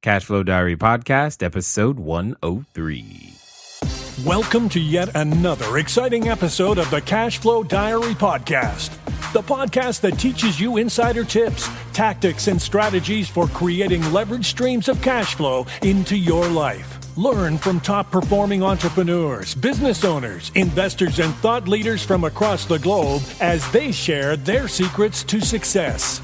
Cashflow Diary Podcast, episode 103. Welcome to yet another exciting episode of the Cashflow Diary Podcast, the podcast that teaches you insider tips, tactics, and strategies for creating leverage streams of cash flow into your life. Learn from top-performing entrepreneurs, business owners, investors, and thought leaders from across the globe as they share their secrets to success.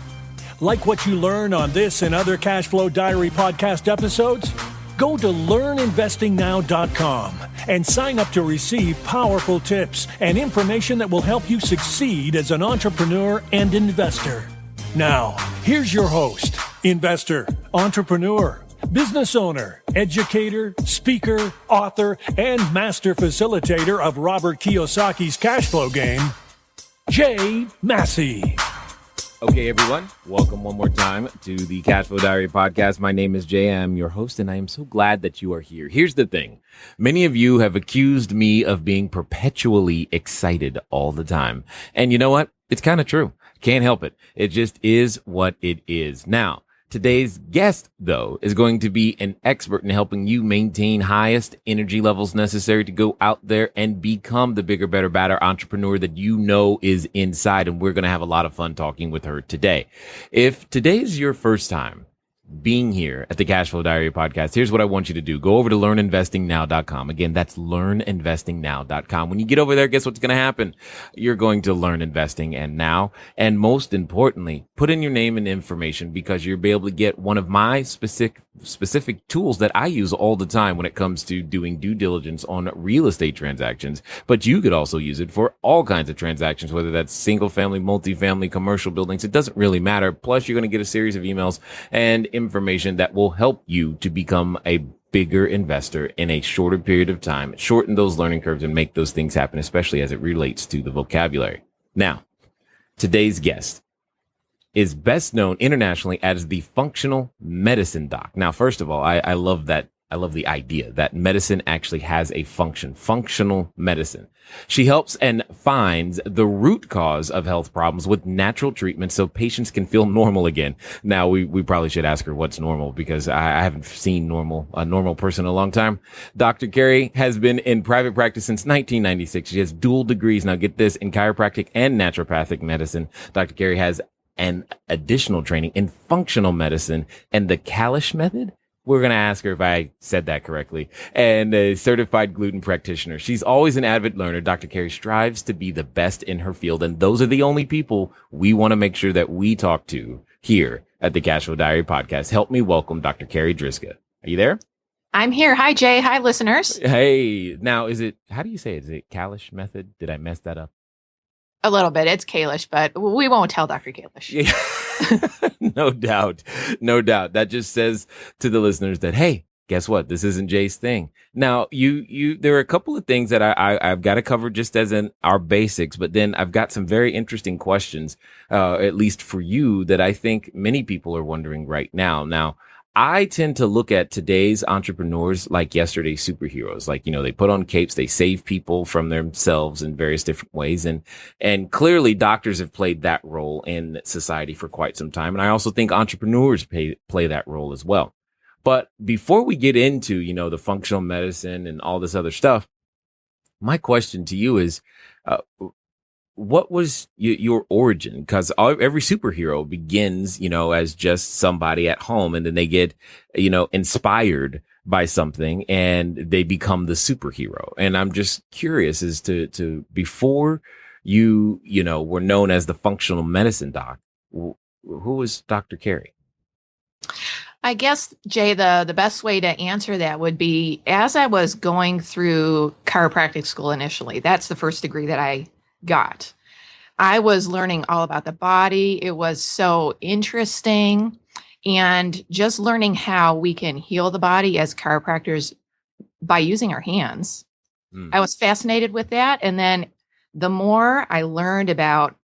Like what you learn on this and other Cashflow Diary podcast episodes? Go to learninvestingnow.com and sign up to receive powerful tips and information that will help you succeed as an entrepreneur and investor. Now, here's your host, investor, entrepreneur, business owner, educator, speaker, author, and master facilitator of Robert Kiyosaki's cash flow game, Jay Massey. Okay, everyone, welcome one more time to the Cashflow Diary Podcast. My name is Jay. I'm your host, and I am so glad that you are here. Here's the thing. Many of you have accused me of being perpetually excited all the time. And you know what? It's kind of true. Can't help it. It just is what it is. Now, today's guest, though, is going to be an expert in helping you maintain highest energy levels necessary to go out there and become the bigger, better, badder entrepreneur that you know is inside. And we're going to have a lot of fun talking with her today. If today is your first time being here at the Cashflow Diary Podcast, here's what I want you to do. Go over to learninvestingnow.com. Again, that's learninvestingnow.com. When you get over there, guess what's going to happen? You're going to learn investing and now. And most importantly, put in your name and information because you'll be able to get one of my specific tools that I use all the time when it comes to doing due diligence on real estate transactions. But you could also use it for all kinds of transactions, whether that's single family, multifamily, commercial buildings. It doesn't really matter. Plus, you're going to get a series of emails and information that will help you to become a bigger investor in a shorter period of time, shorten those learning curves and make those things happen, especially as it relates to the vocabulary. Now, today's guest is best known internationally as the functional medicine doc. Now, first of all, I love that. I love the idea that medicine actually has a function, functional medicine. She helps and finds the root cause of health problems with natural treatment so patients can feel normal again. Now, we probably should ask her what's normal because I haven't seen a normal person in a long time. Dr. Carri has been in private practice since 1996. She has dual degrees. Now, get this, in chiropractic and naturopathic medicine. Dr. Carri has an additional training in functional medicine and the Kalish method. We're going to ask her if I said that correctly. And a certified gluten practitioner. She's always an avid learner. Dr. Carri strives to be the best in her field. And those are the only people we want to make sure that we talk to here at the Cashflow Diary Podcast. Help me welcome Dr. Carri Drzyzga. Are you there? I'm here. Hi, Jay. Hi, listeners. Hey, now how do you say it? Is it Kalish method? Did I mess that up? A little bit. It's Kalish, but we won't tell Dr. Kalish. Yeah. No doubt. No doubt. That just says to the listeners that, hey, guess what? This isn't Jay's thing. Now, there are a couple of things that I've got to cover just as in our basics, but then I've got some very interesting questions, at least for you, that I think many people are wondering right now. Now, I tend to look at today's entrepreneurs like yesterday's superheroes. Like, they put on capes, they save people from themselves in various different ways. And clearly doctors have played that role in society for quite some time. And I also think entrepreneurs play that role as well. But before we get into, the functional medicine and all this other stuff, my question to you is, what was your origin? Because every superhero begins, as just somebody at home, and then they get, inspired by something and they become the superhero. And I'm just curious as to before you were known as the functional medicine doc, who was Dr. Carri? I guess, Jay, the best way to answer that would be as I was going through chiropractic school initially, that's the first degree that I got. I was learning all about the body. It was so interesting. And just learning how we can heal the body as chiropractors by using our hands. I was fascinated with that. And then the more I learned about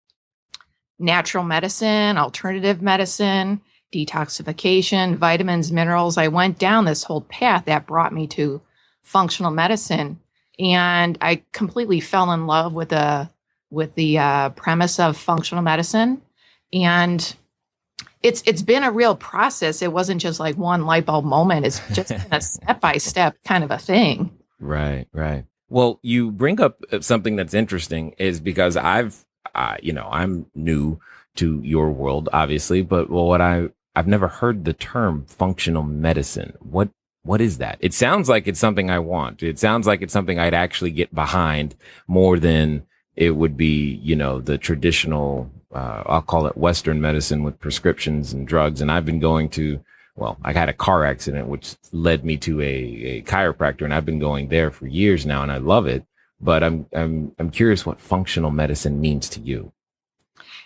natural medicine, alternative medicine, detoxification, vitamins, minerals, I went down this whole path that brought me to functional medicine. And I completely fell in love with the premise of functional medicine. And It's been a real process. It wasn't just like one light bulb moment. It's just been a step-by-step kind of a thing. Right, right. Well, you bring up something that's interesting is because I'm new to your world, obviously, but I've never heard the term functional medicine. What is that? It sounds like it's something I want. It sounds like it's something I'd actually get behind more than it would be, the traditional, I'll call it Western medicine with prescriptions and drugs. And I've been going to, I had a car accident, which led me to a chiropractor, and I've been going there for years now, and I love it. But I'm curious what functional medicine means to you.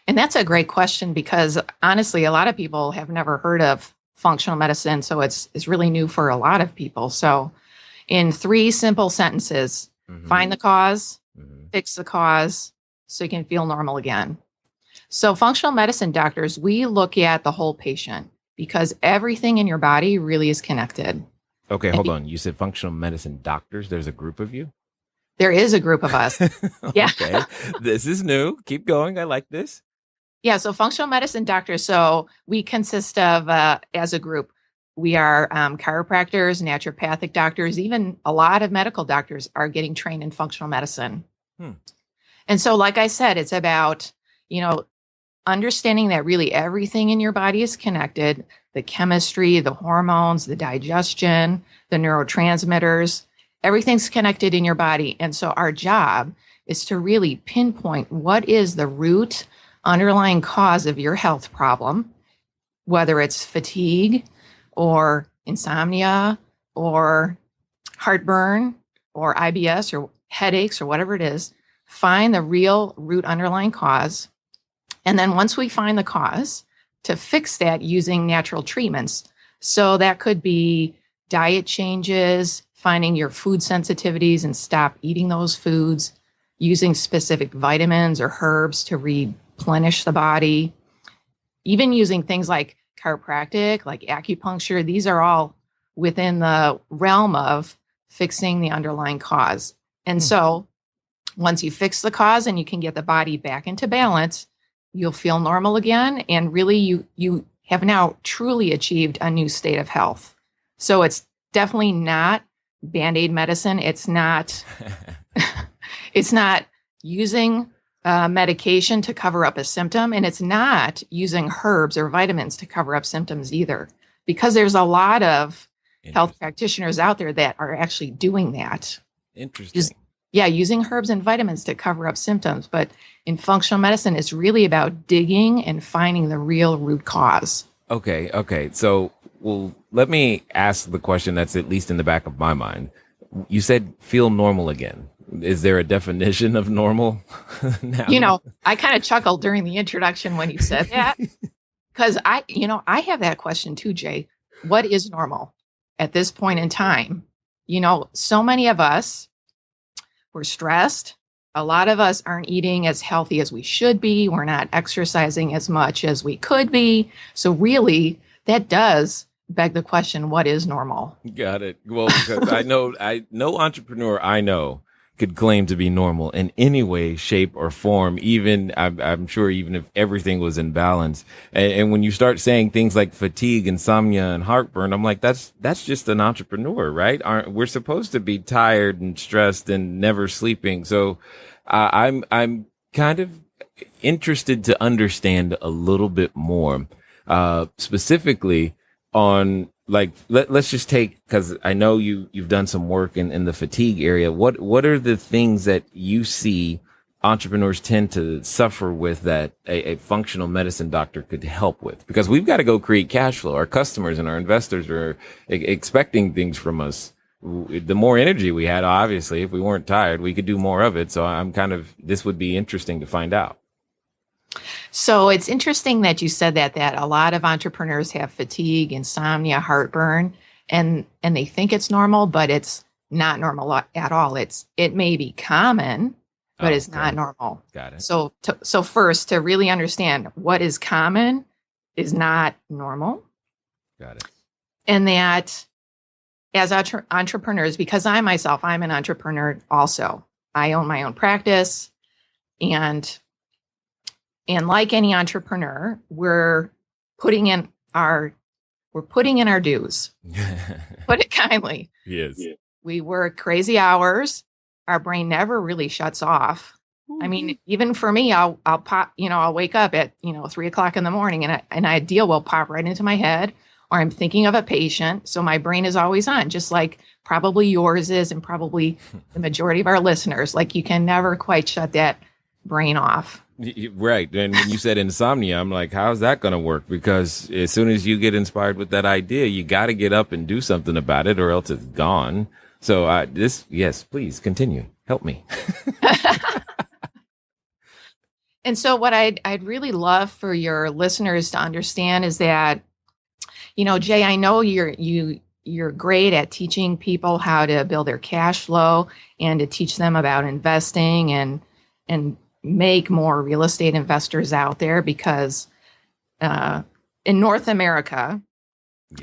And that's a great question because honestly, a lot of people have never heard of functional medicine. So it's really new for a lot of people. So in 3 simple sentences, find the cause, fix the cause so you can feel normal again. So functional medicine doctors, we look at the whole patient because everything in your body really is connected. Okay, hold on. You said functional medicine doctors. There's a group of you? There is a group of us. Yeah. Okay. This is new. Keep going. I like this. Yeah. So functional medicine doctors. So we consist of, as a group, we are chiropractors, naturopathic doctors, even a lot of medical doctors are getting trained in functional medicine. And so, like I said, it's about, understanding that really everything in your body is connected, the chemistry, the hormones, the digestion, the neurotransmitters, everything's connected in your body. And so our job is to really pinpoint what is the root underlying cause of your health problem, whether it's fatigue or insomnia or heartburn or IBS or headaches or whatever it is, find the real root underlying cause. And then once we find the cause, to fix that using natural treatments. So that could be diet changes, finding your food sensitivities and stop eating those foods, using specific vitamins or herbs to replenish the body, even using things like chiropractic, like acupuncture. These are all within the realm of fixing the underlying cause. And so once you fix the cause and you can get the body back into balance, you'll feel normal again. And really you have now truly achieved a new state of health. So it's definitely not Band-Aid medicine. It's not, it's not using medication to cover up a symptom. And it's not using herbs or vitamins to cover up symptoms either, because there's a lot of health practitioners out there that are actually doing that. Interesting. Using herbs and vitamins to cover up symptoms. But in functional medicine, it's really about digging and finding the real root cause. Okay. So, let me ask the question that's at least in the back of my mind. You said feel normal again. Is there a definition of normal now? I kind of chuckled during the introduction when you said that, because I have that question too, Jay. What is normal at this point in time? So many of us, we're stressed. A lot of us aren't eating as healthy as we should be. We're not exercising as much as we could be. So really, that does beg the question, what is normal? Got it. Well, because no entrepreneur I know could claim to be normal in any way, shape, or form, even I'm sure even if everything was in balance. And when you start saying things like fatigue, insomnia, and heartburn, I'm like, that's just an entrepreneur, right? We're supposed to be tired and stressed and never sleeping. So I'm kind of interested to understand a little bit more, specifically on, like, let's just take, because I know you've done some work in the fatigue area. What are the things that you see entrepreneurs tend to suffer with that a functional medicine doctor could help with? Because we've got to go create cash flow. Our customers and our investors are expecting things from us. The more energy we had, obviously, if we weren't tired, we could do more of it. So this would be interesting to find out. So it's interesting that you said that a lot of entrepreneurs have fatigue, insomnia, heartburn, and they think it's normal, but it's not normal at all. It may be common, but it's not normal. Got it. So first, to really understand what is common is not normal. Got it. And that as entrepreneurs, because I'm an entrepreneur also. I own my own practice, and like any entrepreneur, we're putting in our dues. Put it kindly. Yes. We work crazy hours. Our brain never really shuts off. I mean, even for me, I'll pop, I'll wake up at, 3:00 in the morning and an idea will pop right into my head, or I'm thinking of a patient. So my brain is always on, just like probably yours is, and probably the majority of our listeners. Like, you can never quite shut that brain off. Right. And when you said insomnia, I'm like, how's that going to work? Because as soon as you get inspired with that idea, you got to get up and do something about it, or else it's gone. So yes, please continue. Help me. And so what I'd really love for your listeners to understand is that, Jay, I know you're great at teaching people how to build their cash flow and to teach them about investing and make more real estate investors out there, because in North America,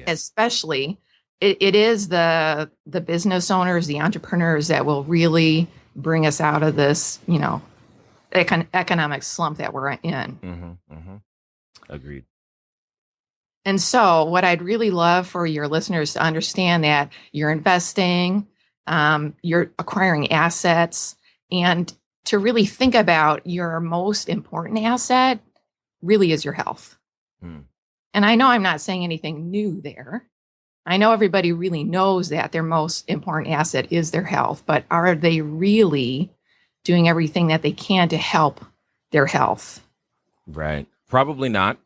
especially, it is the business owners, the entrepreneurs that will really bring us out of this, economic slump that we're in. Agreed. And so what I'd really love for your listeners to understand that you're investing, you're acquiring assets, and to really think about your most important asset really is your health. And I know I'm not saying anything new there. I know everybody really knows that their most important asset is their health, but are they really doing everything that they can to help their health? Right. Probably not.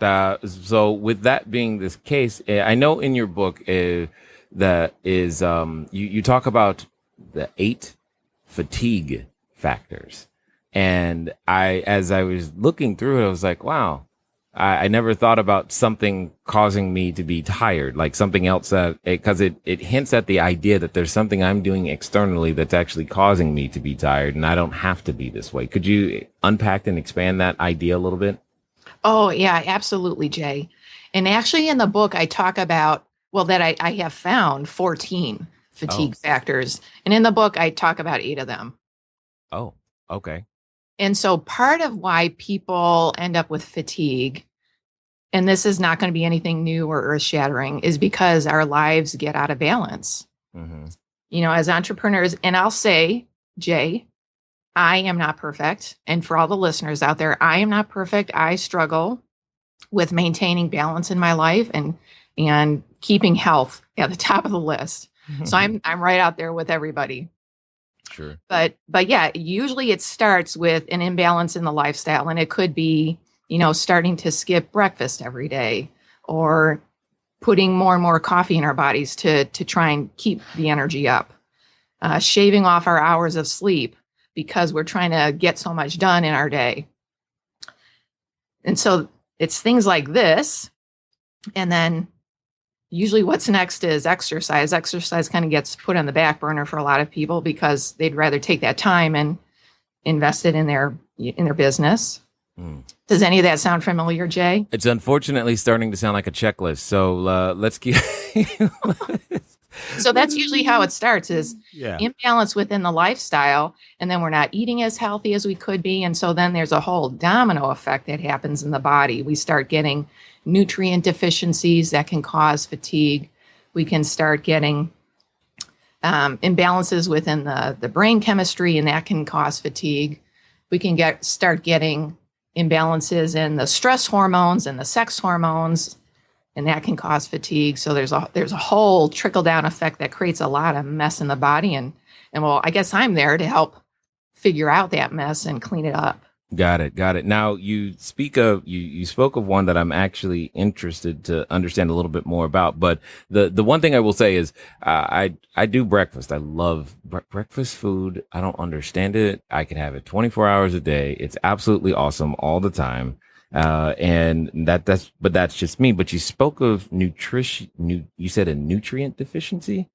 So with that being this case, I know in your book that is you talk about the 8 fatigue factors. And as I was looking through it, I was like, wow, I never thought about something causing me to be tired, like something else because it hints at the idea that there's something I'm doing externally that's actually causing me to be tired, and I don't have to be this way. Could you unpack and expand that idea a little bit? Oh, yeah, absolutely, Jay. And actually in the book, I talk about, that I have found 14 fatigue factors. And in the book, I talk about 8 of them. Oh, okay. And so part of why people end up with fatigue, and this is not going to be anything new or earth-shattering, is because our lives get out of balance. As entrepreneurs, and I'll say, Jay, I am not perfect. And for all the listeners out there, I am not perfect. I struggle with maintaining balance in my life and keeping health at the top of the list. So I'm right out there with everybody. Sure. But yeah, usually it starts with an imbalance in the lifestyle. And it could be, starting to skip breakfast every day, or putting more and more coffee in our bodies to try and keep the energy up, shaving off our hours of sleep because we're trying to get so much done in our day. And so it's things like this. And then usually what's next is exercise. Exercise kind of gets put on the back burner for a lot of people because they'd rather take that time and invest it in their business. Does any of that sound familiar, Jay? It's unfortunately starting to sound like a checklist. So let's keep. So that's usually how it starts, is imbalance within the lifestyle. And then we're not eating as healthy as we could be. And so then there's a whole domino effect that happens in the body. We start getting nutrient deficiencies that can cause fatigue. We can start getting imbalances within the brain chemistry, and that can cause fatigue. We can start getting imbalances in the stress hormones and the sex hormones, and that can cause fatigue. So there's a whole trickle down effect that creates a lot of mess in the body. And well, I guess I'm there to help figure out that mess and clean it up. Got it. Now you spoke of one that I'm actually interested to understand a little bit more about. But the one thing I will say is I do breakfast. I love breakfast food. I don't understand it. I can have it 24 hours a day. It's absolutely awesome all the time. And that's just me. But you spoke of nutrition. You said a nutrient deficiency?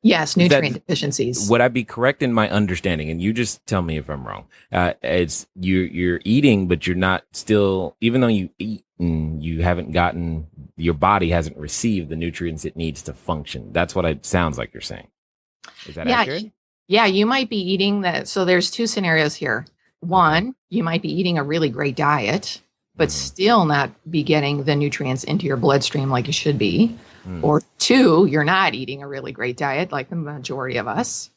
Yes, nutrient deficiencies. Would I be correct in my understanding? And you just tell me if I'm wrong. It's you're eating, but you're not still, even though you eat, and you haven't gotten, your body hasn't received the nutrients it needs to function. That's what it sounds like you're saying. Is that accurate? Yeah, you might be eating that. So there's 2 scenarios here. One, you might be eating a really great diet, but still not be getting the nutrients into your bloodstream like you should be. Or 2, you're not eating a really great diet like the majority of us.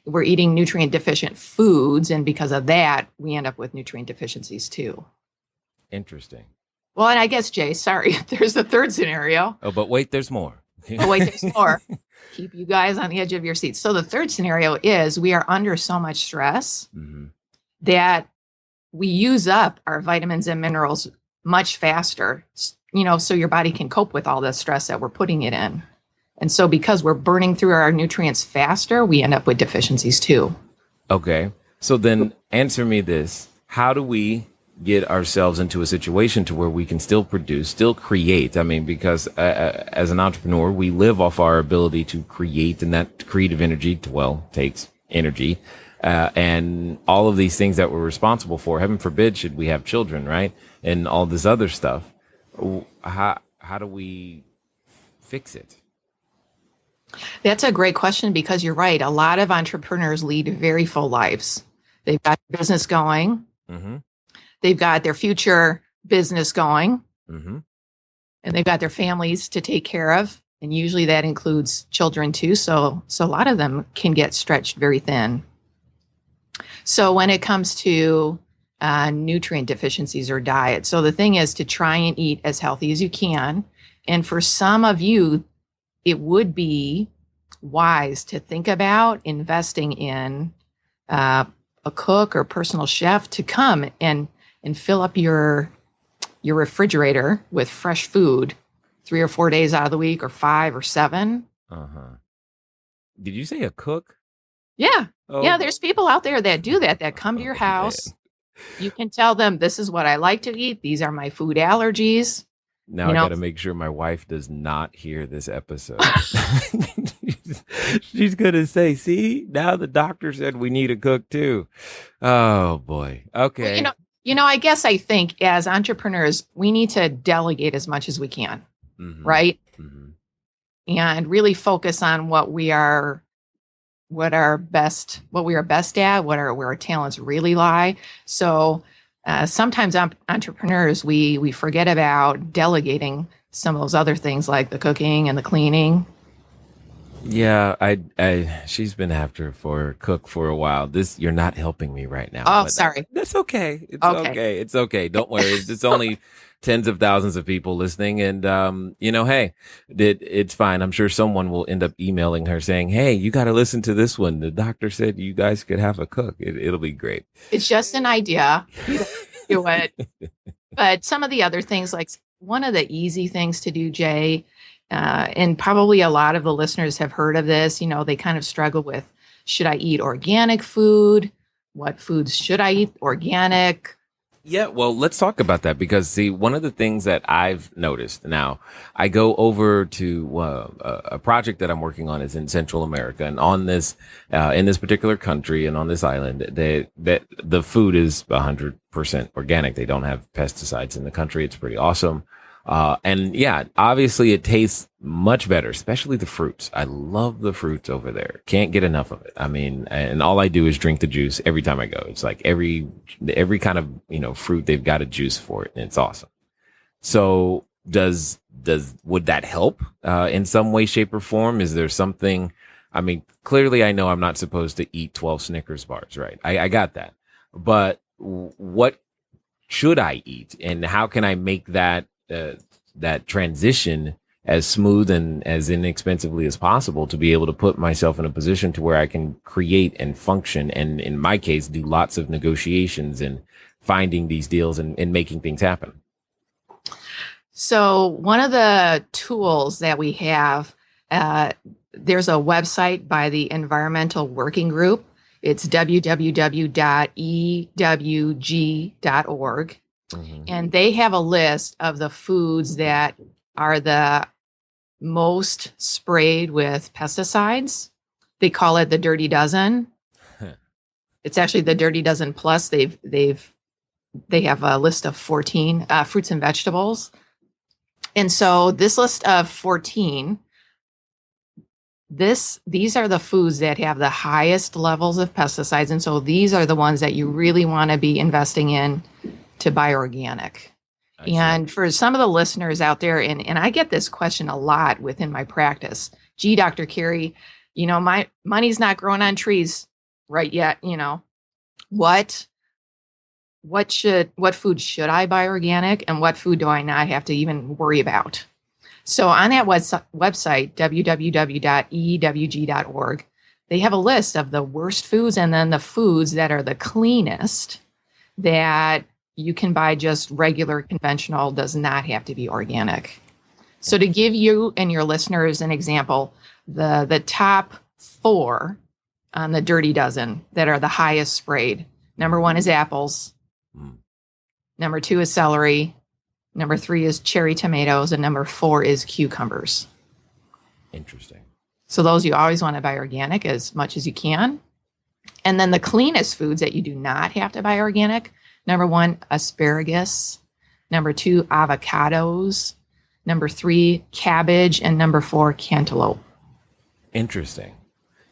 We're eating nutrient deficient foods, and because of that, we end up with nutrient deficiencies too. Interesting. Well, and I guess, Jay, sorry, there's the third scenario. Oh, but wait, there's more. Oh, wait, there's more. Keep you guys on the edge of your seats. So the third scenario is we are under so much stress that we use up our vitamins and minerals much faster, so your body can cope with all the stress that we're putting it in. And so because we're burning through our nutrients faster, we end up with deficiencies too. Okay. So then answer me this. How do we get ourselves into a situation to where we can still produce, still create? I mean, because as an entrepreneur, we live off our ability to create, and that creative energy, takes energy. And all of these things that we're responsible for, heaven forbid, should we have children, right? And all this other stuff. How do we fix it? That's a great question, because you're right. A lot of entrepreneurs lead very full lives. They've got business going. They've got their future business going. And they've got their families to take care of. And usually that includes children too. So a lot of them can get stretched very thin. So when it comes to nutrient deficiencies or diet, so the thing is to try and eat as healthy as you can. And for some of you, it would be wise to think about investing in a cook or personal chef to come and fill up your refrigerator with fresh food 3 or 4 days out of the week, or 5 or 7. Did you say a cook? Yeah. Oh. Yeah, there's people out there that do that come to your house. Man. You can tell them, this is what I like to eat. These are my food allergies. Now I got to make sure my wife does not hear this episode. She's going to say, see, now the doctor said we need a cook too. Oh boy. Okay. Well, I think as entrepreneurs, we need to delegate as much as we can, right? And really focus on what we are best at, where our talents really lie. So sometimes entrepreneurs, we forget about delegating some of those other things like the cooking and the cleaning. Yeah, she's been after for cook for a while. You're not helping me right now. Oh, sorry. That's okay. It's okay. It's okay. Don't worry. It's only tens of thousands of people listening. And, hey, it's fine. I'm sure someone will end up emailing her saying, hey, you got to listen to this one. The doctor said you guys could have a cook. It'll be great. It's just an idea. Do it. But some of the other things, like one of the easy things to do, Jay, and probably a lot of the listeners have heard of this, they kind of struggle with, should I eat organic food? What foods should I eat organic? Yeah, well, let's talk about that, because see, one of the things that I've noticed now, I go over to a project that I'm working on is in Central America, and on this, in this particular country and on this island, the food is 100% organic. They don't have pesticides in the country. It's pretty awesome. And yeah, obviously it tastes much better, especially the fruits. I love the fruits over there. Can't get enough of it. I mean, and all I do is drink the juice every time I go. It's like every kind of, fruit, they've got a juice for it, and it's awesome. So would that help, in some way, shape, or form? Is there something, I mean, clearly I know I'm not supposed to eat 12 Snickers bars, right? I got that. But what should I eat, and how can I make that transition as smooth and as inexpensively as possible to be able to put myself in a position to where I can create and function, and in my case, do lots of negotiations and finding these deals and making things happen? So one of the tools that we have, there's a website by the Environmental Working Group. It's www.ewg.org. And they have a list of the foods that are the most sprayed with pesticides. They call it the Dirty Dozen. It's actually the Dirty Dozen Plus. They have a list of 14 fruits and vegetables. And so this list of 14, these are the foods that have the highest levels of pesticides. And so these are the ones that you really want to be investing in to buy organic. I see. And for some of the listeners out there, and I get this question a lot within my practice. Gee, Dr. Carri, my money's not growing on trees right yet. What food should I buy organic, and what food do I not have to even worry about? So on that website, www.eewg.org, they have a list of the worst foods and then the foods that are the cleanest that you can buy just regular, conventional, does not have to be organic. So to give you and your listeners an example, the top 4 on the Dirty Dozen that are the highest sprayed. Number 1 is apples. Number 2 is celery. Number 3 is cherry tomatoes. And number 4 is cucumbers. Interesting. So those you always want to buy organic as much as you can. And then the cleanest foods that you do not have to buy organic. Number 1, asparagus. Number 2, avocados. Number 3, cabbage. And number 4, cantaloupe. Interesting.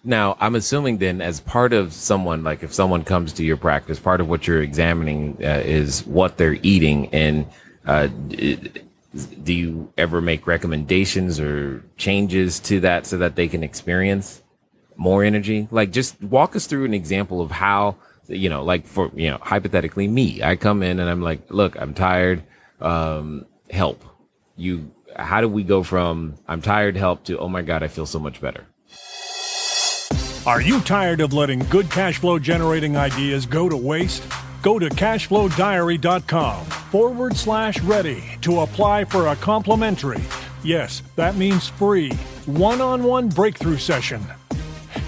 Now, I'm assuming then as part of someone, like if someone comes to your practice, part of what you're examining is what they're eating. And do you ever make recommendations or changes to that so that they can experience more energy? Like, just walk us through an example of how, like for, hypothetically me, I come in and I'm like, look, I'm tired. Help. How do we go from I'm tired, help to, oh my God, I feel so much better? Are you tired of letting good cash flow generating ideas go to waste? Go to CashFlowDiary.com/ready to apply for a complimentary, yes, that means free, one-on-one breakthrough session.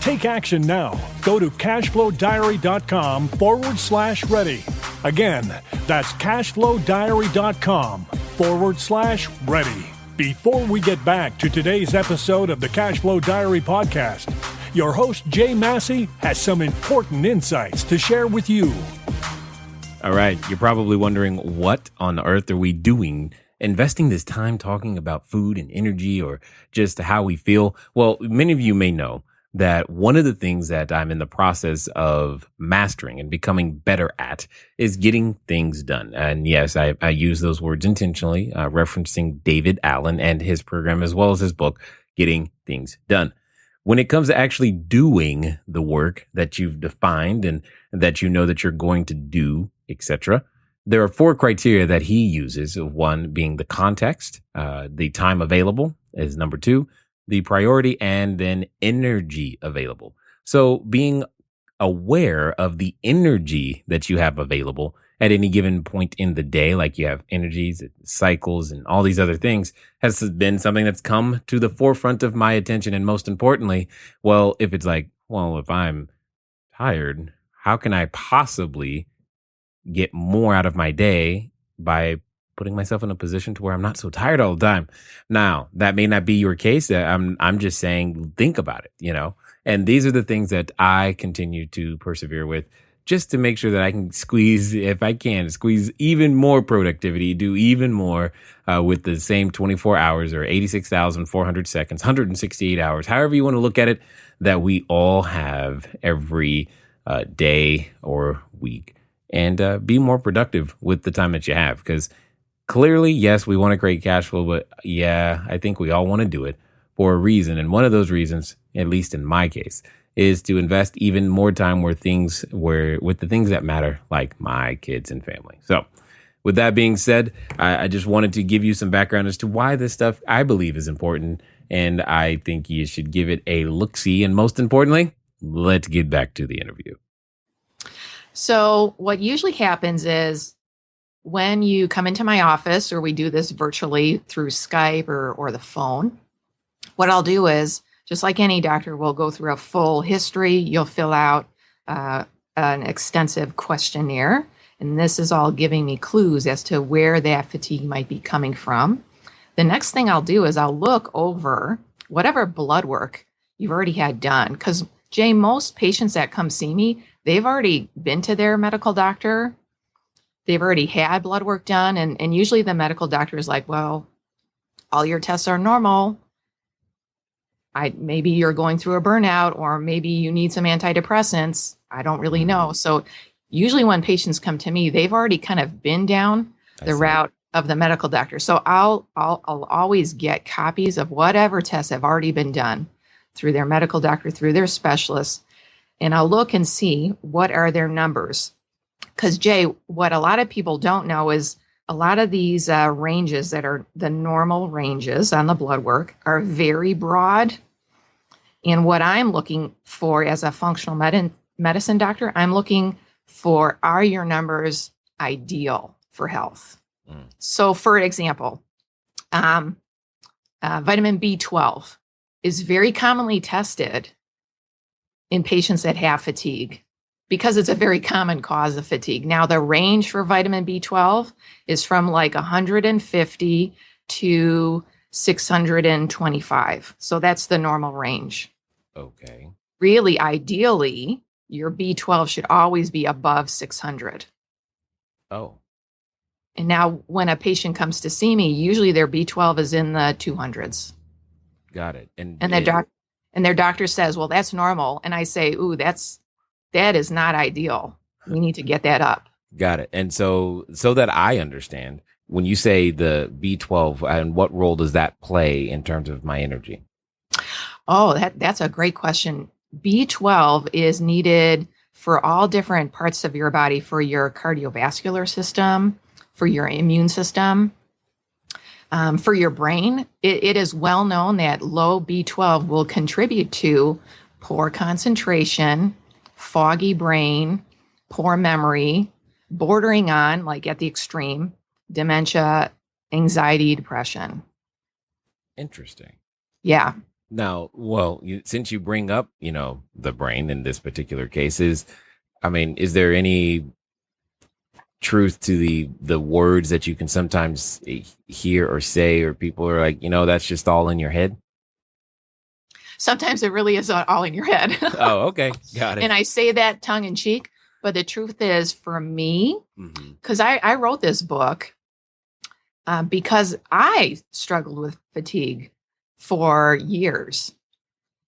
Take action now. Go to CashFlowDiary.com/ready. Again, that's CashFlowDiary.com/ready. Before we get back to today's episode of the Cashflow Diary podcast, your host, Jay Massey, has some important insights to share with you. All right. You're probably wondering, what on earth are we doing investing this time talking about food and energy or just how we feel? Well, many of you may know that one of the things that I'm in the process of mastering and becoming better at is getting things done. And yes, I use those words intentionally, referencing David Allen and his program, as well as his book, Getting Things Done. When it comes to actually doing the work that you've defined and that you know that you're going to do, etc., there are 4 criteria that he uses. One being the context, the time available is number 2, the priority, and then energy available. So being aware of the energy that you have available at any given point in the day, like you have energies, cycles, and all these other things, has been something that's come to the forefront of my attention. And most importantly, well, if it's like, well, if I'm tired, how can I possibly get more out of my day by putting myself in a position to where I'm not so tired all the time? Now, that may not be your case. I'm just saying, think about it, and these are the things that I continue to persevere with, just to make sure that I can squeeze even more productivity, do even more with the same 24 hours or 86,400 seconds, 168 hours, however you want to look at it, that we all have every day or week, and be more productive with the time that you have. Because clearly, yes, we want to create cash flow, but yeah, I think we all want to do it for a reason. And one of those reasons, at least in my case, is to invest even more time with the things that matter, like my kids and family. So with that being said, I just wanted to give you some background as to why this stuff I believe is important. And I think you should give it a look-see. And most importantly, let's get back to the interview. So what usually happens is when you come into my office, or we do this virtually through Skype or the phone, what I'll do is, just like any doctor, we'll go through a full history. You'll fill out an extensive questionnaire. And this is all giving me clues as to where that fatigue might be coming from. The next thing I'll do is I'll look over whatever blood work you've already had done. Because, Jay, most patients that come see me, they've already been to their medical doctor. They've already had blood work done. And usually the medical doctor is like, well, all your tests are normal. Maybe you're going through a burnout, or maybe you need some antidepressants. I don't really know. So usually when patients come to me, they've already kind of been down the route of the medical doctor. So I'll always get copies of whatever tests have already been done through their medical doctor, through their specialists, and I'll look and see what are their numbers. Because Jay, what a lot of people don't know is a lot of these ranges that are the normal ranges on the blood work are very broad. And what I'm looking for as a functional medicine doctor, I'm looking for, are your numbers ideal for health? So for example, vitamin B12 is very commonly tested in patients that have fatigue because it's a very common cause of fatigue. Now, the range for vitamin B12 is from like 150 to 625. So that's the normal range. Okay. Really, ideally, your B12 should always be above 600. Oh. And now when a patient comes to see me, usually their B12 is in the 200s. Got it. And their doctor says, well, that's normal. And I say, ooh, that is not ideal. We need to get that up. Got it. And so that I understand, when you say the B12, and what role does that play in terms of my energy? Oh, that's a great question. B12 is needed for all different parts of your body, for your cardiovascular system, for your immune system, for your brain. It is well known that low B12 will contribute to poor concentration, foggy brain, poor memory, bordering on, like at the extreme, dementia, anxiety, depression. Interesting. Yeah. Now, well, since you bring up, the brain in this particular case, is there any truth to the words that you can sometimes hear or say, or people are like, that's just all in your head? Sometimes it really is all in your head. Oh, okay. Got it. And I say that tongue in cheek, but the truth is, for me, because I wrote this book because I struggled with fatigue for years.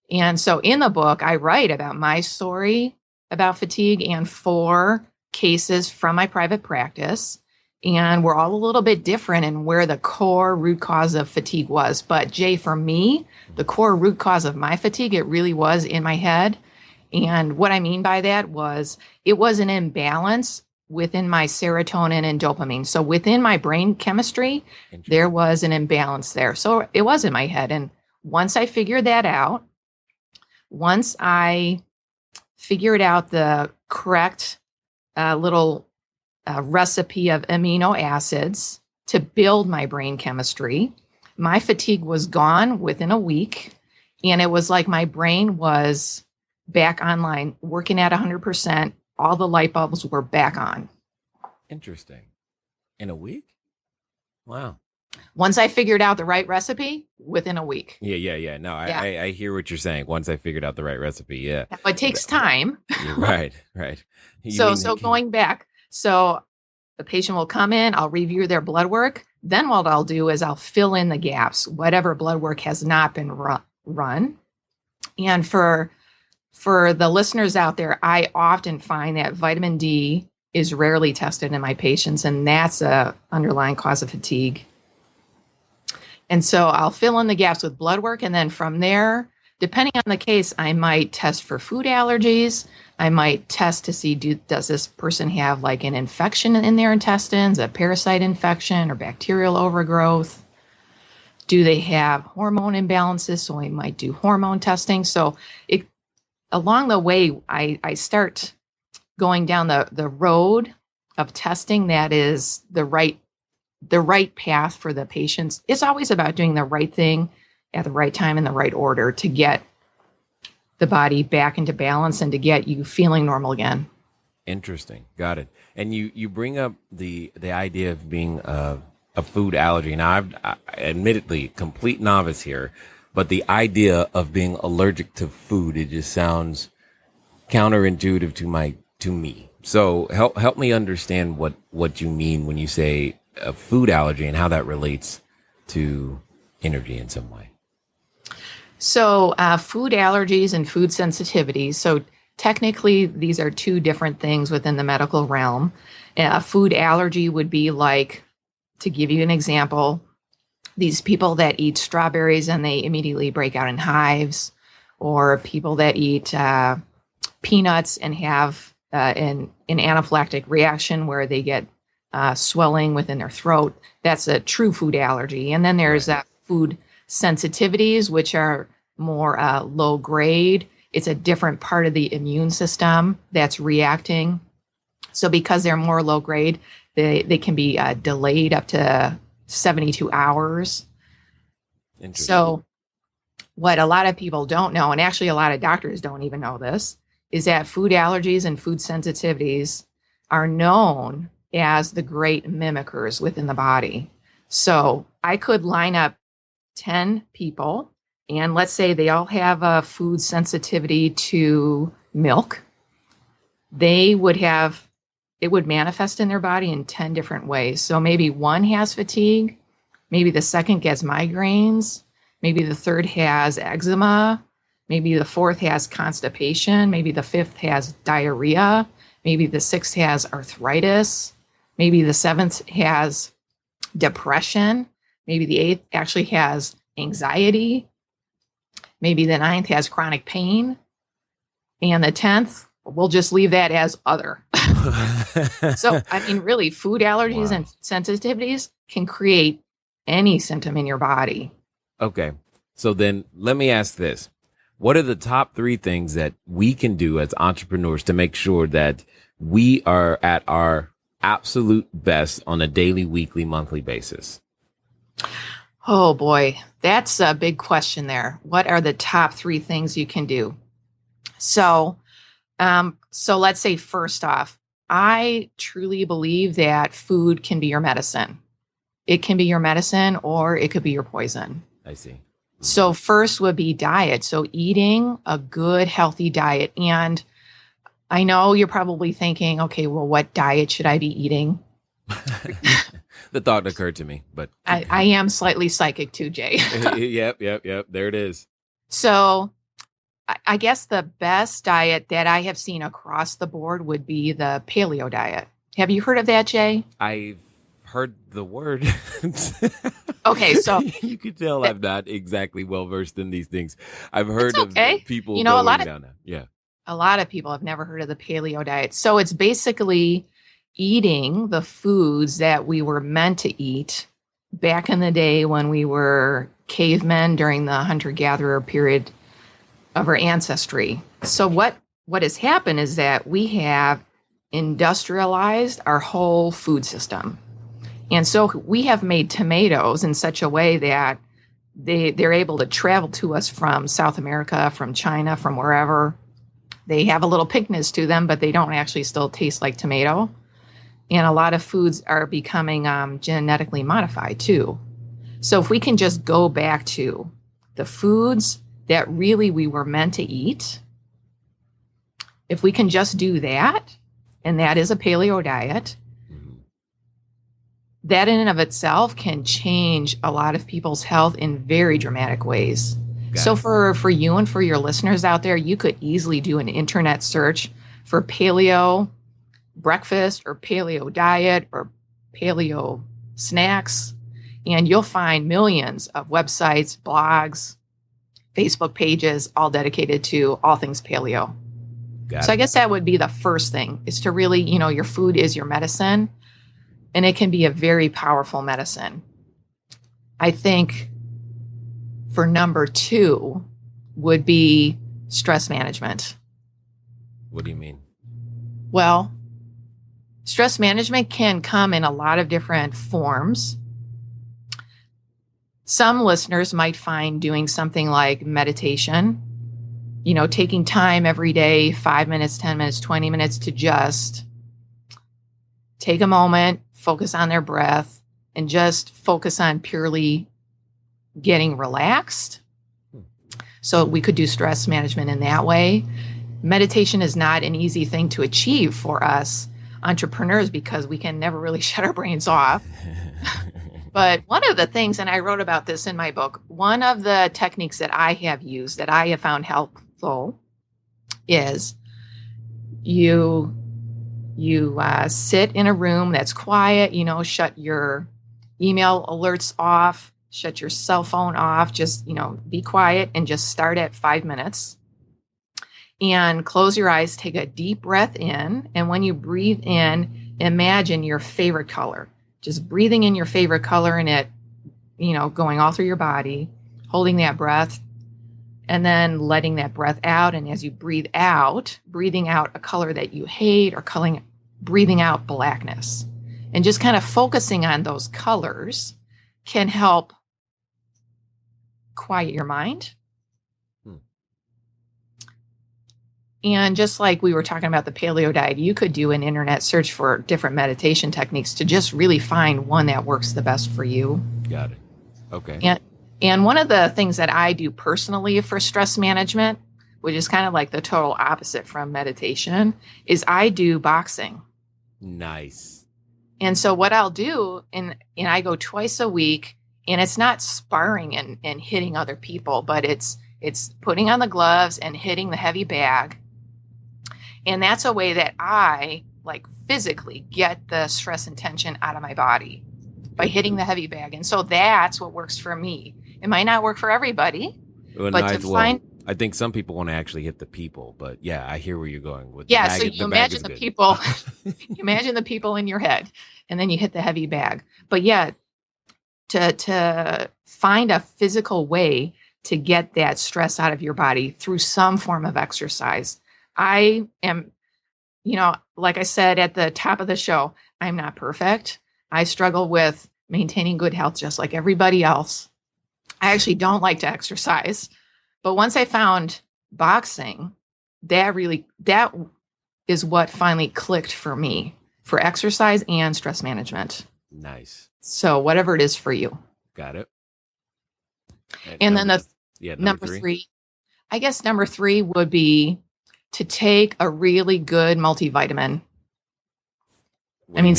And so in the book, I write about my story about fatigue and 4 cases from my private practice. And we're all a little bit different in where the core root cause of fatigue was. But Jay, for me, the core root cause of my fatigue, it really was in my head. And what I mean by that was it was an imbalance within my serotonin and dopamine. So within my brain chemistry, there was an imbalance there. So it was in my head. And once I figured that out, once I figured out the correct little recipe of amino acids to build my brain chemistry, my fatigue was gone within a week. And it was like my brain was back online, working at 100%. All the light bulbs were back on. Interesting. In a week? Wow. Once I figured out the right recipe, within a week. Yeah. No, I hear what you're saying. Once I figured out the right recipe, yeah. Now, it takes time. Right. So going back, so the patient will come in, I'll review their blood work. Then what I'll do is I'll fill in the gaps, whatever blood work has not been run. And for the listeners out there, I often find that vitamin D is rarely tested in my patients, and that's a underlying cause of fatigue. And so I'll fill in the gaps with blood work, and then from there, depending on the case, I might test for food allergies. I might test to see, does this person have like an infection in their intestines, a parasite infection or bacterial overgrowth? Do they have hormone imbalances? So we might do hormone testing. So along the way, I start going down the road of testing that is the right path for the patients. It's always about doing the right thing at the right time in the right order to get the body back into balance and to get you feeling normal again. Interesting. Got it. And you bring up the idea of being a food allergy. Now, I'm admittedly complete novice here, but the idea of being allergic to food, it just sounds counterintuitive to me. So help me understand what you mean when you say a food allergy and how that relates to energy in some way. So food allergies and food sensitivities. So technically, these are two different things within the medical realm. A food allergy would be like, to give you an example, these people that eat strawberries and they immediately break out in hives, or people that eat peanuts and have an anaphylactic reaction where they get swelling within their throat. That's a true food allergy. And then there's food sensitivities, which are more low grade. It's a different part of the immune system that's reacting. So because they're more low grade, they can be delayed up to 72 hours. So what a lot of people don't know, and actually a lot of doctors don't even know this, is that food allergies and food sensitivities are known as the great mimickers within the body. So I could line up 10 people, and let's say they all have a food sensitivity to milk. It would manifest in their body in 10 different ways. So maybe one has fatigue, maybe the second gets migraines, maybe the third has eczema, maybe the fourth has constipation, maybe the fifth has diarrhea, maybe the sixth has arthritis, maybe the seventh has depression, maybe the eighth actually has anxiety, maybe the ninth has chronic pain, and the 10th, we'll just leave that as other. So, I mean, really, food allergies and sensitivities can create any symptom in your body. Okay. So then let me ask this. What are the top 3 things that we can do as entrepreneurs to make sure that we are at our absolute best on a daily, weekly, monthly basis? Oh boy, that's a big question there. What are the top 3 things you can do? So let's say first off, I truly believe that food can be your medicine. It can be your medicine or it could be your poison. I see. So first would be diet. So eating a good, healthy diet. And I know you're probably thinking, okay, well, what diet should I be eating? The thought occurred to me, but I am slightly psychic too, Jay. Yep. There it is. So I guess the best diet that I have seen across the board would be the paleo diet. Have you heard of that, Jay? I've heard the word. Okay, so you can tell I'm not exactly well versed in these things. I've heard of people a lot of down that. Yeah. A lot of people have never heard of the paleo diet. So it's basically eating the foods that we were meant to eat back in the day when we were cavemen during the hunter-gatherer period of our ancestry. So what has happened is that we have industrialized our whole food system. And so we have made tomatoes in such a way that they're able to travel to us from South America, from China, from wherever. They have a little pinkness to them, but they don't actually still taste like tomato. And a lot of foods are becoming genetically modified too. So if we can just go back to the foods that really we were meant to eat, if we can just do that, and that is a paleo diet, that in and of itself can change a lot of people's health in very dramatic ways. So for you and for your listeners out there, you could easily do an internet search for paleo breakfast or paleo diet or paleo snacks, and you'll find millions of websites, blogs, Facebook pages, all dedicated to all things paleo. So I guess that would be the first thing, is to really, your food is your medicine, and it can be a very powerful medicine. I think for number 2 would be stress management. What do you mean? Well, stress management can come in a lot of different forms. Some listeners might find doing something like meditation, taking time every day, 5 minutes, 10 minutes, 20 minutes to just take a moment, focus on their breath, and just focus on purely getting relaxed. So we could do stress management in that way. Meditation is not an easy thing to achieve for us entrepreneurs because we can never really shut our brains off. But one of the things, and I wrote about this in my book, one of the techniques that I have used that I have found helpful is You sit in a room that's quiet, shut your email alerts off, shut your cell phone off, just, be quiet and just start at 5 minutes. And close your eyes, take a deep breath in. And when you breathe in, imagine your favorite color. Just breathing in your favorite color and it, going all through your body, holding that breath, and then letting that breath out. And as you breathe out, breathing out a color that you hate or breathing out blackness. And just kind of focusing on those colors can help quiet your mind. And just like we were talking about the paleo diet, you could do an internet search for different meditation techniques to just really find one that works the best for you. Got it. Okay. And one of the things that I do personally for stress management, which is kind of like the total opposite from meditation, is I do boxing. Nice. And so what I'll do, and I go twice a week, and it's not sparring and hitting other people, but it's putting on the gloves and hitting the heavy bag. And that's a way that I physically get the stress and tension out of my body by hitting the heavy bag. And so that's what works for me. It might not work for everybody, I think some people want to actually hit the people, but yeah, I hear where you're going with. Yeah, so you imagine the people, you imagine the people in your head, and then you hit the heavy bag. But yeah, to find a physical way to get that stress out of your body through some form of exercise. I am, like I said at the top of the show, I'm not perfect. I struggle with maintaining good health just like everybody else. I actually don't like to exercise. But once I found boxing, that is what finally clicked for me for exercise and stress management. Nice. So whatever it is for you. Got it. And then number three, I guess number three would be to take a really good multivitamin. When you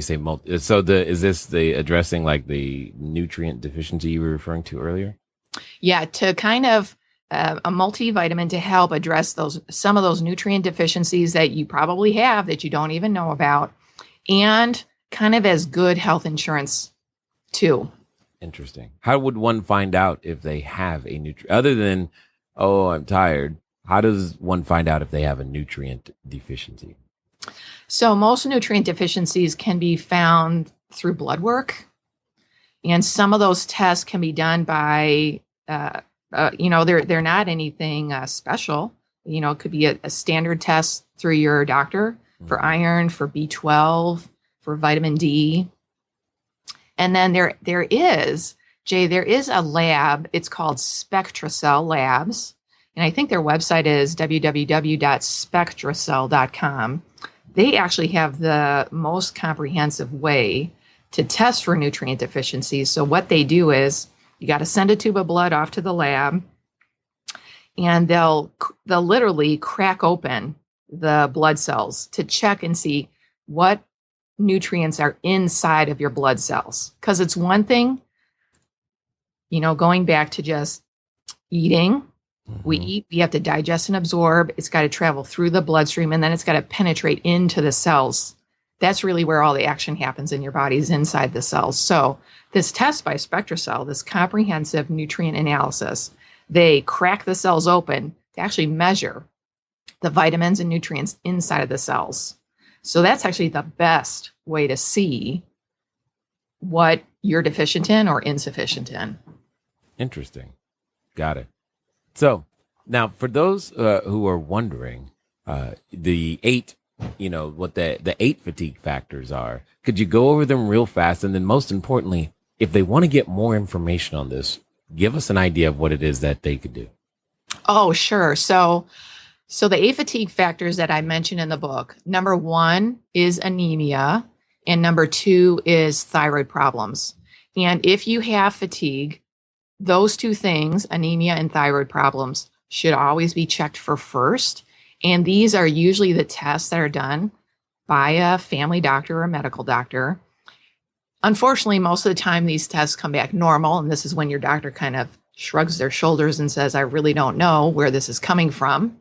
say multi, so is this the addressing like the nutrient deficiency you were referring to earlier? Yeah, to kind of a multivitamin to help address some of those nutrient deficiencies that you probably have that you don't even know about, and kind of as good health insurance too. Interesting. How would one find out if they have a nutrient other than, oh, I'm tired? How does one find out if they have a nutrient deficiency? So most nutrient deficiencies can be found through blood work. And some of those tests can be done by, they're not anything special. It could be a standard test through your doctor for iron, for B12, for vitamin D. And then there is a lab. It's called SpectraCell Labs. And I think their website is www.spectracell.com. They actually have the most comprehensive way to test for nutrient deficiencies. So what they do is you got to send a tube of blood off to the lab, and they'll literally crack open the blood cells to check and see what nutrients are inside of your blood cells. Because it's one thing, going back to just eating. We eat, we have to digest and absorb. It's got to travel through the bloodstream, and then it's got to penetrate into the cells. That's really where all the action happens in your body, is inside the cells. So this test by SpectraCell, this comprehensive nutrient analysis, they crack the cells open to actually measure the vitamins and nutrients inside of the cells. So that's actually the best way to see what you're deficient in or insufficient in. Interesting. Got it. So now for those who are wondering, the 8, what the 8 fatigue factors are, could you go over them real fast? And then most importantly, if they want to get more information on this, give us an idea of what it is that they could do. Oh, sure. So the 8 fatigue factors that I mentioned in the book, number 1 is anemia, and number 2 is thyroid problems. And if you have fatigue, those 2 things, anemia and thyroid problems, should always be checked for first. And these are usually the tests that are done by a family doctor or a medical doctor. Unfortunately, most of the time, these tests come back normal. And this is when your doctor kind of shrugs their shoulders and says, I really don't know where this is coming from.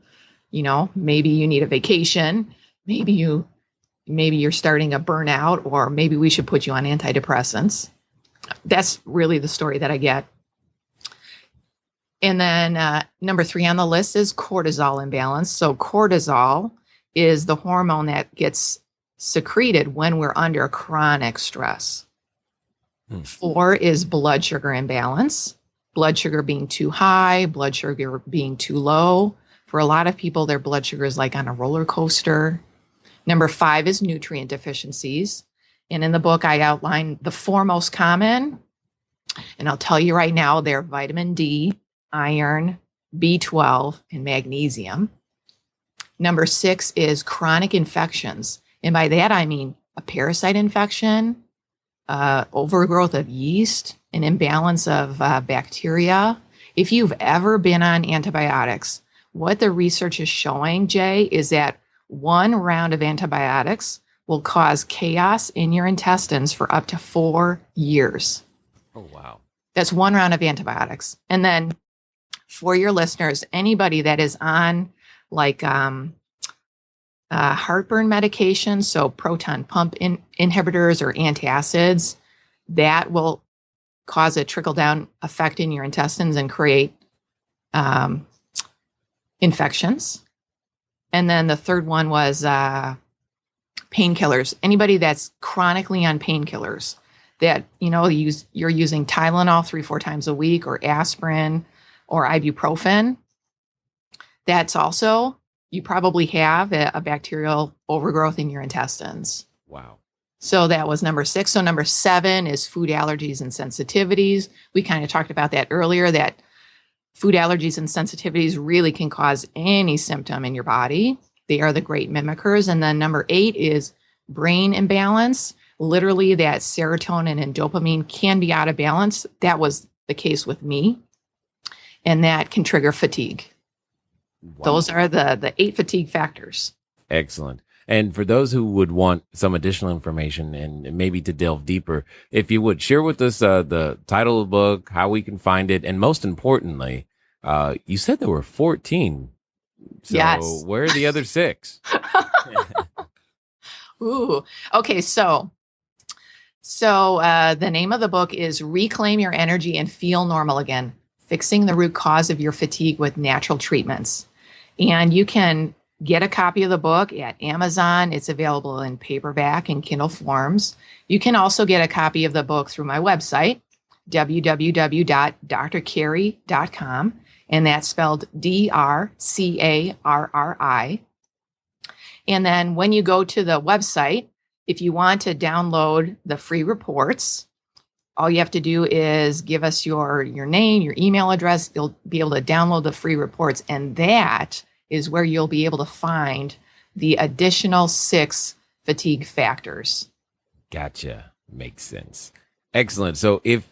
Maybe you need a vacation. Maybe you're starting a burnout, or maybe we should put you on antidepressants. That's really the story that I get. And then number 3 on the list is cortisol imbalance. So cortisol is the hormone that gets secreted when we're under chronic stress. 4 is blood sugar imbalance. Blood sugar being too high, blood sugar being too low. For a lot of people, their blood sugar is like on a roller coaster. Number 5 is nutrient deficiencies. And in the book, I outline the 4 most common. And I'll tell you right now, they're vitamin D, iron, B12, and magnesium. Number 6 is chronic infections. And by that, I mean a parasite infection, overgrowth of yeast, an imbalance of bacteria. If you've ever been on antibiotics, what the research is showing, Jay, is that 1 round of antibiotics will cause chaos in your intestines for up to 4 years. Oh, wow. That's 1 round of antibiotics. And then for your listeners, anybody that is on like heartburn medication, so proton pump inhibitors or antacids, that will cause a trickle-down effect in your intestines and create infections. And then the third one was painkillers. Anybody that's chronically on painkillers, that you're using Tylenol 3-4 times a week, or aspirin or ibuprofen, that's also, you probably have a bacterial overgrowth in your intestines. Wow. So that was number 6. So number 7 is food allergies and sensitivities. We kind of talked about that earlier, that food allergies and sensitivities really can cause any symptom in your body. They are the great mimickers. And then number 8 is brain imbalance. Literally, that serotonin and dopamine can be out of balance. That was the case with me. And that can trigger fatigue. Wonderful. Those are the 8 fatigue factors. Excellent. And for those who would want some additional information and maybe to delve deeper, if you would share with us the title of the book, how we can find it, and most importantly, you said there were 14. So yes. Where are the other 6? Ooh. Okay. So the name of the book is Reclaim Your Energy and Feel Normal Again, Fixing the Root Cause of Your Fatigue with Natural Treatments. And you can get a copy of the book at Amazon. It's available in paperback and Kindle forms. You can also get a copy of the book through my website, www.drcarri.com. And that's spelled DRCARRI. And then when you go to the website, if you want to download the free reports, all you have to do is give us your name, your email address. You'll be able to download the free reports. And that is where you'll be able to find the additional 6 fatigue factors. Gotcha. Makes sense. Excellent. So if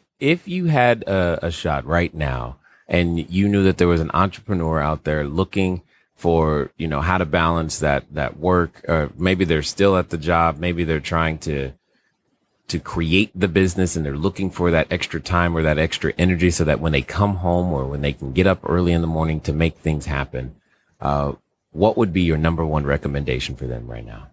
you had a shot right now and you knew that there was an entrepreneur out there looking for, how to balance that work, or maybe they're still at the job, maybe they're trying to create the business and they're looking for that extra time or that extra energy so that when they come home or when they can get up early in the morning to make things happen, what would be your number 1 recommendation for them right now?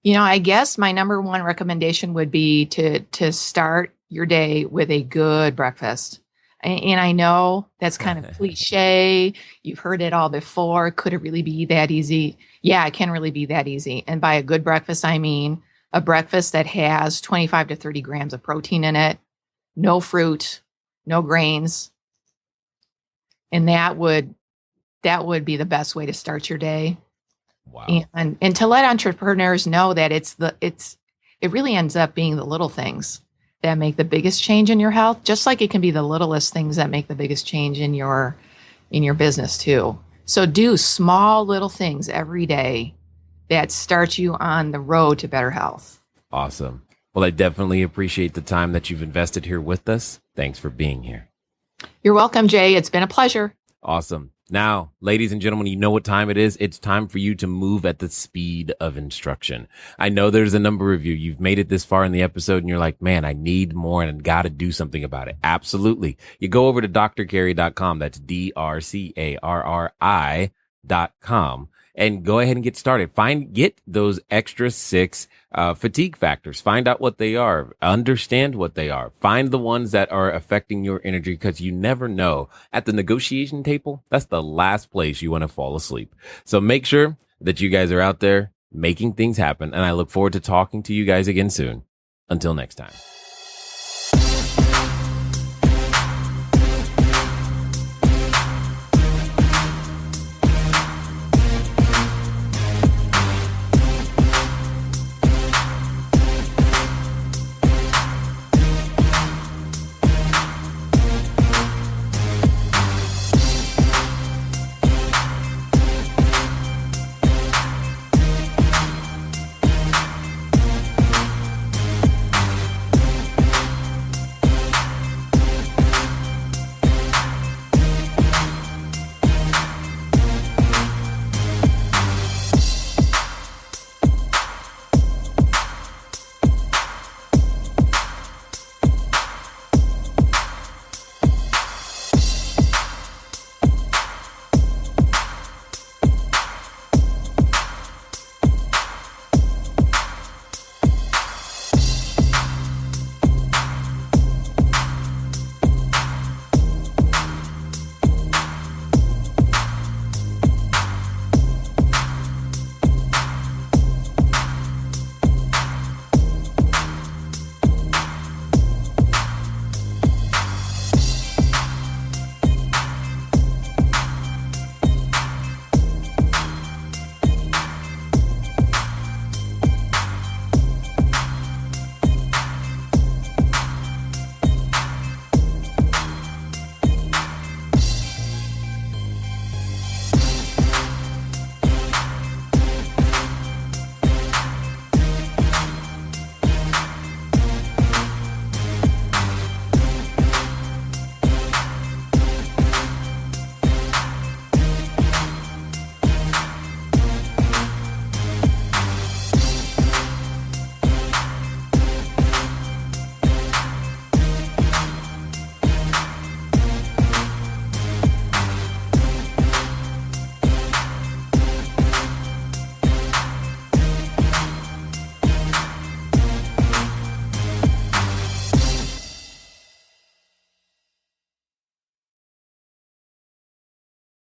I guess my number 1 recommendation would be to start your day with a good breakfast. And I know that's kind of cliche. You've heard it all before. Could it really be that easy? Yeah, it can really be that easy. And by a good breakfast, I mean a breakfast that has 25 to 30 grams of protein in it, no fruit, no grains. And that would be the best way to start your day. Wow. And to let entrepreneurs know that it really ends up being the little things that make the biggest change in your health, just like it can be the littlest things that make the biggest change in your business too. So do small little things every day that start you on the road to better health. Awesome. Well, I definitely appreciate the time that you've invested here with us. Thanks for being here. You're welcome, Jay. It's been a pleasure. Awesome. Now, ladies and gentlemen, you know what time it is. It's time for you to move at the speed of instruction. I know there's a number of you. You've made it this far in the episode and you're like, man, I need more and got to do something about it. Absolutely. You go over to drcarri.com. That's DRCARRI. and go ahead and get started. Get those extra 6 fatigue factors. Find out what they are. Understand what they are. Find the ones that are affecting your energy, because you never know. At the negotiation table, that's the last place you want to fall asleep. So make sure that you guys are out there making things happen. And I look forward to talking to you guys again soon. Until next time.